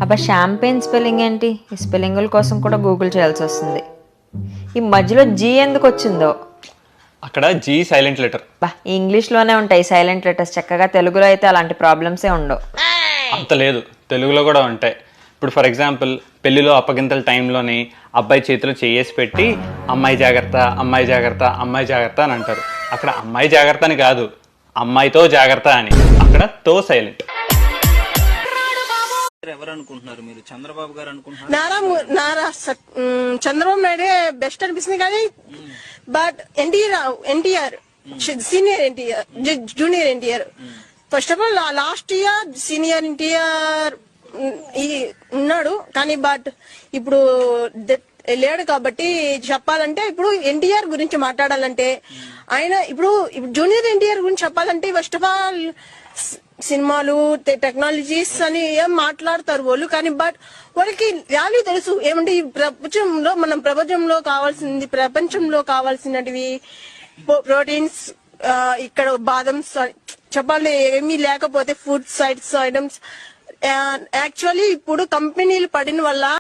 అబ్బా champagne spelling ఏంటి? ఈ స్పెల్లింగుల కోసం కూడా గూగుల్ చేయాల్సి వస్తుంది. ఈ మధ్యలో జీ ఎందుకు వచ్చిందో? అక్కడ జీ సైలెంట్ లెటర్. బా ఇంగ్లీష్లోనే ఉంటాయి సైలెంట్ లెటర్స్, చక్కగా తెలుగులో అయితే అలాంటి ప్రాబ్లమ్సే ఉండవు. అంత లేదు, తెలుగులో కూడా ఉంటాయి. ఇప్పుడు ఫర్ ఎగ్జాంపుల్ పెళ్లిలో అప్పగింతల టైంలోని అబ్బాయి చేతిలో చేయేసి పెట్టి అమ్మాయి జాగ్రత్త, అమ్మాయి జాగ్రత్త, అమ్మాయి జాగ్రత్త అని అంటారు. అక్కడ అమ్మాయి జాగ్రత్త అని కాదు, అమ్మాయితో జాగ్రత్త అని. అక్కడ తో సైలెంట్. ఎవరు అనుకుంటున్నారు మీరు? చంద్రబాబు గారు అనుకుంటున్నారు? చంద్రబాబు నాయుడే బెస్ట్ అనిపిస్తుంది కానీ but NTR senior NTR, junior NTR. First of all last year senior NTR ఉన్నాడు కానీ బట్ ఇప్పుడు లేడు కాబట్టి చెప్పాలంటే ఇప్పుడు ఎన్టీఆర్ గురించి మాట్లాడాలంటే ఆయన ఇప్పుడు జూనియర్ ఎన్టీఆర్ గురించి చెప్పాలంటే ఫస్ట్ ఆఫ్ ఆల్ సినిమాలు టెక్నాలజీస్ అని ఏం మాట్లాడతారు వాళ్ళు కానీ బట్ వాళ్ళకి వాల్యూ తెలుసు. ఏమంటే ఈ ప్రపంచంలో ప్రపంచంలో కావాల్సినటివి ప్రోటీన్స్ ఇక్కడ బాదం చెప్పాలి ఏమీ లేకపోతే ఫుడ్ సైడ్స్ ఐటమ్స్ యాక్చువల్లీ ఇప్పుడు కంపెనీలు పడిన వల్ల